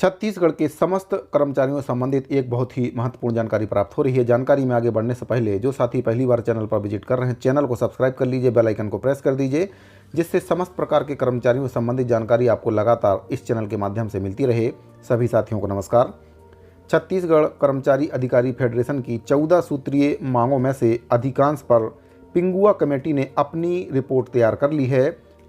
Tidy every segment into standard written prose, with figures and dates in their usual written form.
छत्तीसगढ़ के समस्त कर्मचारियों से संबंधित एक बहुत ही महत्वपूर्ण जानकारी प्राप्त हो रही है। जानकारी में आगे बढ़ने से पहले जो साथी पहली बार चैनल पर विजिट कर रहे हैं, चैनल को सब्सक्राइब कर लीजिए, बेल आइकन को प्रेस कर दीजिए, जिससे समस्त प्रकार के कर्मचारियों से संबंधित जानकारी आपको लगातार इस चैनल के माध्यम से मिलती रहे। सभी साथियों को नमस्कार। छत्तीसगढ़ कर्मचारी अधिकारी फेडरेशन की 14 सूत्रीय मांगों में से अधिकांश पर पिंगुआ कमेटी ने अपनी रिपोर्ट तैयार कर ली है।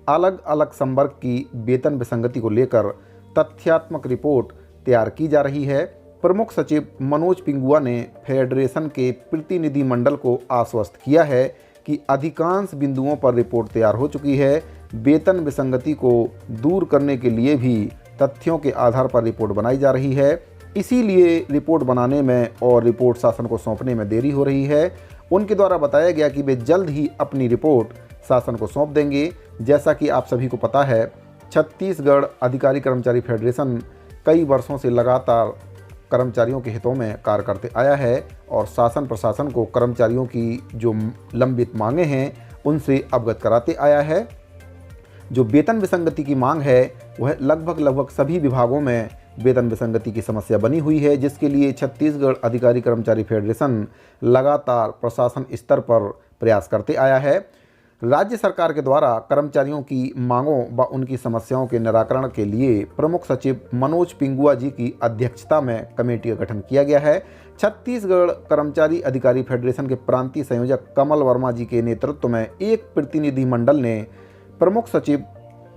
अलग अलग संवर्ग की वेतन विसंगति को लेकर तथ्यात्मक रिपोर्ट तैयार की जा रही है। प्रमुख सचिव मनोज पिंगुआ ने फेडरेशन के प्रतिनिधि मंडल को आश्वस्त किया है कि अधिकांश बिंदुओं पर रिपोर्ट तैयार हो चुकी है। वेतन विसंगति को दूर करने के लिए भी तथ्यों के आधार पर रिपोर्ट बनाई जा रही है। इसीलिए रिपोर्ट बनाने में और रिपोर्ट शासन को सौंपने में देरी हो रही है। उनके द्वारा बताया गया कि वे जल्द ही अपनी रिपोर्ट शासन को सौंप देंगे। जैसा कि आप सभी को पता है, छत्तीसगढ़ अधिकारी कर्मचारी फेडरेशन कई वर्षों से लगातार कर्मचारियों के हितों में कार्य करते आया है और शासन प्रशासन को कर्मचारियों की जो लंबित मांगें हैं उनसे अवगत कराते आया है। जो वेतन विसंगति की मांग है वह लगभग सभी विभागों में वेतन विसंगति की समस्या बनी हुई है, जिसके लिए छत्तीसगढ़ अधिकारी कर्मचारी फेडरेशन लगातार प्रशासन स्तर पर प्रयास करते आया है। राज्य सरकार के द्वारा कर्मचारियों की मांगों व उनकी समस्याओं के निराकरण के लिए प्रमुख सचिव मनोज पिंगुआ जी की अध्यक्षता में कमेटी का गठन किया गया है। छत्तीसगढ़ कर्मचारी अधिकारी फेडरेशन के प्रांतीय संयोजक कमल वर्मा जी के नेतृत्व में एक प्रतिनिधि मंडल ने प्रमुख सचिव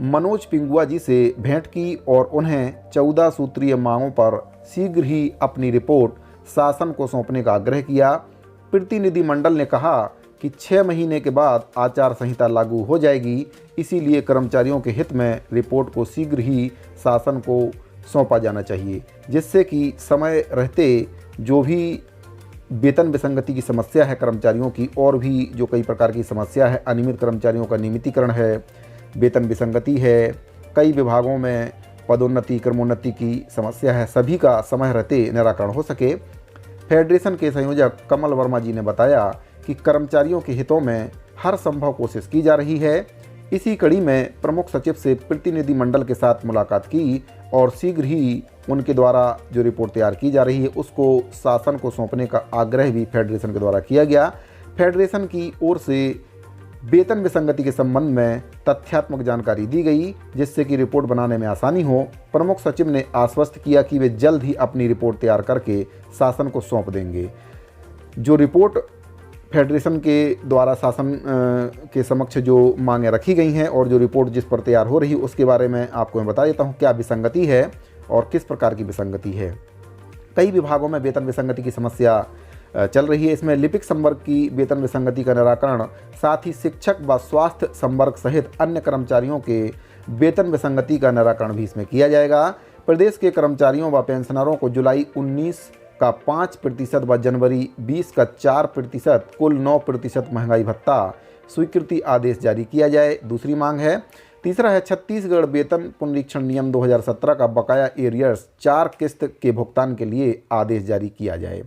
मनोज पिंगुआ जी से भेंट की और उन्हें 14 सूत्रीय मांगों पर शीघ्र ही अपनी रिपोर्ट शासन को सौंपने का आग्रह किया। प्रतिनिधि मंडल ने कहा कि 6 महीने के बाद आचार संहिता लागू हो जाएगी, इसीलिए कर्मचारियों के हित में रिपोर्ट को शीघ्र ही शासन को सौंपा जाना चाहिए, जिससे कि समय रहते जो भी वेतन विसंगति की समस्या है कर्मचारियों की, और भी जो कई प्रकार की समस्या है, अनियमित कर्मचारियों का नियमितीकरण है, वेतन विसंगति है, कई विभागों में पदोन्नति क्रमोन्नति की समस्या है, सभी का समय रहते निराकरण हो सके। फेडरेशन के संयोजक कमल वर्मा जी ने बताया कि कर्मचारियों के हितों में हर संभव कोशिश की जा रही है। इसी कड़ी में प्रमुख सचिव से प्रतिनिधि मंडल के साथ मुलाकात की और शीघ्र ही उनके द्वारा जो रिपोर्ट तैयार की जा रही है उसको शासन को सौंपने का आग्रह भी फेडरेशन के द्वारा किया गया। फेडरेशन की ओर से वेतन विसंगति के संबंध में तथ्यात्मक जानकारी दी गई, जिससे कि रिपोर्ट बनाने में आसानी हो। प्रमुख सचिव ने आश्वस्त किया कि वे जल्द ही अपनी रिपोर्ट तैयार करके शासन को सौंप देंगे। जो रिपोर्ट फेडरेशन के द्वारा शासन के समक्ष जो मांगें रखी गई हैं और जो रिपोर्ट जिस पर तैयार हो रही है उसके बारे में आपको मैं बता देता हूं क्या विसंगति है और किस प्रकार की विसंगति है। कई विभागों में वेतन विसंगति की समस्या चल रही है। इसमें लिपिक संवर्ग की वेतन विसंगति का निराकरण, साथ ही शिक्षक व स्वास्थ्य संवर्ग सहित अन्य कर्मचारियों के वेतन विसंगति का निराकरण भी इसमें किया जाएगा। प्रदेश के कर्मचारियों व पेंशनरों को जुलाई 19 का 5% व जनवरी 20 का 4%, कुल 9% महंगाई भत्ता स्वीकृति आदेश जारी किया जाए, दूसरी मांग है। तीसरा है छत्तीसगढ़ वेतन पुनरीक्षण नियम 2017 का बकाया एरियर्स 4 किस्त के भुगतान के लिए आदेश जारी किया जाए।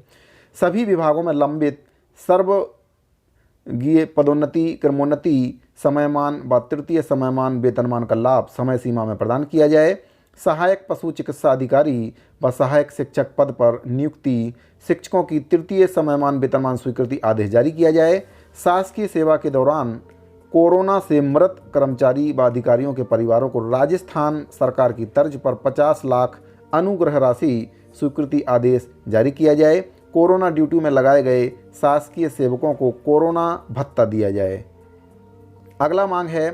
सभी विभागों में लंबित सर्वगीय पदोन्नति क्रमोन्नति समयमान व तृतीय समयमान वेतनमान का लाभ समय सीमा में प्रदान किया जाए। सहायक पशु चिकित्सा अधिकारी व सहायक शिक्षक पद पर नियुक्ति, शिक्षकों की तृतीय समयमान वेतनमान स्वीकृति आदेश जारी किया जाए। शासकीय सेवा के दौरान कोरोना से मृत कर्मचारी व अधिकारियों के परिवारों को राजस्थान सरकार की तर्ज पर 50 लाख अनुग्रह राशि स्वीकृति आदेश जारी किया जाए। कोरोना ड्यूटी में लगाए गए शासकीय सेवकों को कोरोना भत्ता दिया जाए। अगला मांग है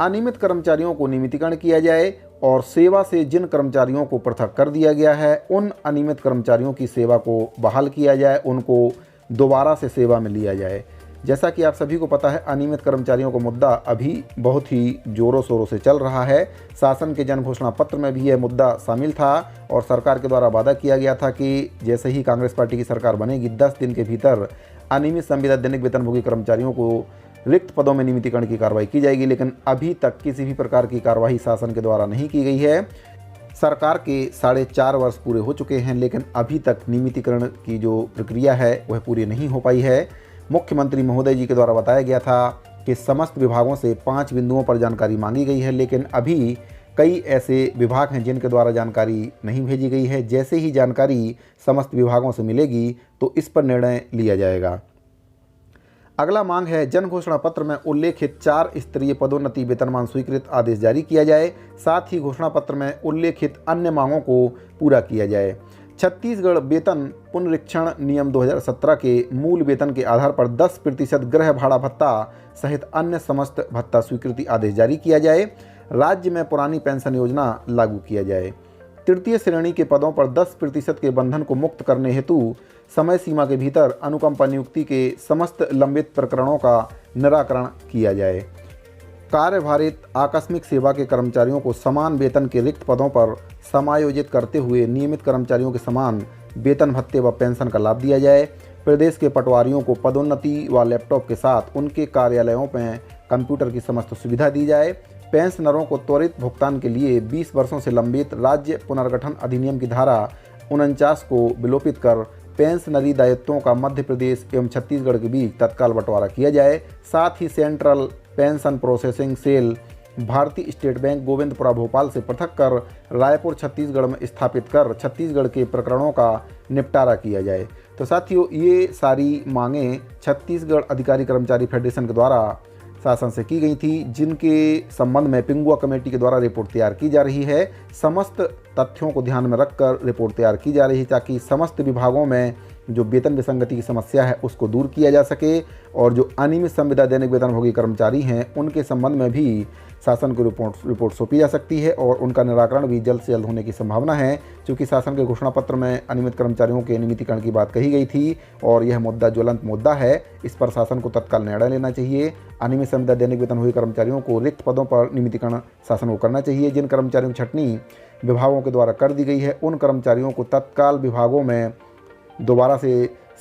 अनियमित कर्मचारियों को नियमितीकरण किया जाए और सेवा से जिन कर्मचारियों को पृथक कर दिया गया है उन अनियमित कर्मचारियों की सेवा को बहाल किया जाए, उनको दोबारा से सेवा में लिया जाए। जैसा कि आप सभी को पता है, अनियमित कर्मचारियों का मुद्दा अभी बहुत ही जोरों शोरों से चल रहा है। शासन के जन घोषणा पत्र में भी यह मुद्दा शामिल था और सरकार के द्वारा वादा किया गया था कि जैसे ही कांग्रेस पार्टी की सरकार बनेगी 10 दिन के भीतर अनियमित संविदा वेतनभोगी कर्मचारियों को रिक्त पदों में नियमितीकरण की कार्रवाई की जाएगी, लेकिन अभी तक किसी भी प्रकार की कार्रवाई शासन के द्वारा नहीं की गई है। सरकार के 4.5 वर्ष पूरे हो चुके हैं, लेकिन अभी तक नियमितीकरण की जो प्रक्रिया है वह पूरी नहीं हो पाई है। मुख्यमंत्री महोदय जी के द्वारा बताया गया था कि समस्त विभागों से 5 बिंदुओं पर जानकारी मांगी गई है, लेकिन अभी कई ऐसे विभाग हैं जिनके द्वारा जानकारी नहीं भेजी गई है। जैसे ही जानकारी समस्त विभागों से मिलेगी तो इस पर निर्णय लिया जाएगा। अगला मांग है जन घोषणा पत्र में उल्लेखित 4 स्तरीय पदोन्नति वेतनमान स्वीकृत आदेश जारी किया जाए। साथ ही घोषणा पत्र में उल्लेखित अन्य मांगों को पूरा किया जाए। छत्तीसगढ़ वेतन पुनरीक्षण नियम 2017 के मूल वेतन के आधार पर 10% गृह भाड़ा भत्ता सहित अन्य समस्त भत्ता स्वीकृति आदेश जारी किया जाए। राज्य में पुरानी पेंशन योजना लागू किया जाए। तृतीय श्रेणी के पदों पर 10% के बंधन को मुक्त करने हेतु समय सीमा के भीतर अनुकंपा नियुक्ति के समस्त लंबित प्रकरणों का निराकरण किया जाए। कार्यभारित आकस्मिक सेवा के कर्मचारियों को समान वेतन के रिक्त पदों पर समायोजित करते हुए नियमित कर्मचारियों के समान वेतन भत्ते व पेंशन का लाभ दिया जाए। प्रदेश के पटवारियों को पदोन्नति व लैपटॉप के साथ उनके कार्यालयों में कंप्यूटर की समस्त सुविधा दी जाए। पेंशनरों को त्वरित भुगतान के लिए 20 वर्षों से लंबित राज्य पुनर्गठन अधिनियम की धारा 49 को विलोपित कर पेंशनरी दायित्वों का मध्य प्रदेश एवं छत्तीसगढ़ के बीच तत्काल बंटवारा किया जाए। साथ ही सेंट्रल पेंशन प्रोसेसिंग सेल भारतीय स्टेट बैंक गोविंदपुरा भोपाल से पृथक कर रायपुर छत्तीसगढ़ में स्थापित कर छत्तीसगढ़ के प्रकरणों का निपटारा किया जाए। तो साथियों, ये सारी मांगें छत्तीसगढ़ अधिकारी कर्मचारी फेडरेशन के द्वारा शासन से की गई थी, जिनके संबंध में पिंगुआ कमेटी के द्वारा रिपोर्ट तैयार की जा रही है। समस्त तथ्यों को ध्यान में रखकर रिपोर्ट तैयार की जा रही है ताकि समस्त विभागों में जो वेतन विसंगति की समस्या है उसको दूर किया जा सके और जो अनियमित संविदा दैनिक वेतनभोगी कर्मचारी हैं उनके संबंध में भी शासन को रिपोर्ट सौंपी जा सकती है और उनका निराकरण भी जल्द से जल्द होने की संभावना है। क्योंकि शासन के घोषणा पत्र में अनियमित कर्मचारियों के नियमितीकरण की बात कही गई थी और यह मुद्दा ज्वलंत मुद्दा है। इस पर शासन को तत्काल निर्णय लेना चाहिए। अनियमित संविदा दैनिक वेतनभोगी कर्मचारियों को रिक्त पदों पर नियमितीकरण शासन को करना चाहिए। जिन कर्मचारियों की छंटनी विभागों के द्वारा कर दी गई है उन कर्मचारियों को तत्काल विभागों में दोबारा से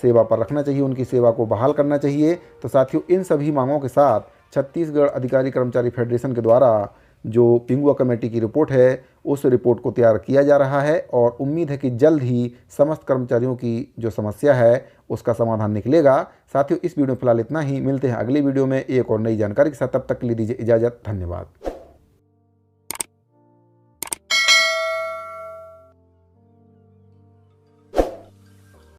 सेवा पर रखना चाहिए, उनकी सेवा को बहाल करना चाहिए। तो साथियों, इन सभी मांगों के साथ छत्तीसगढ़ अधिकारी कर्मचारी फेडरेशन के द्वारा जो पिंगुआ कमेटी की रिपोर्ट है उस रिपोर्ट को तैयार किया जा रहा है और उम्मीद है कि जल्द ही समस्त कर्मचारियों की जो समस्या है उसका समाधान निकलेगा। साथियों, इस वीडियो में फिलहाल इतना ही। मिलते हैं अगली वीडियो में एक और नई जानकारी के साथ। तब तक के लिए दीजिए इजाज़त। धन्यवाद।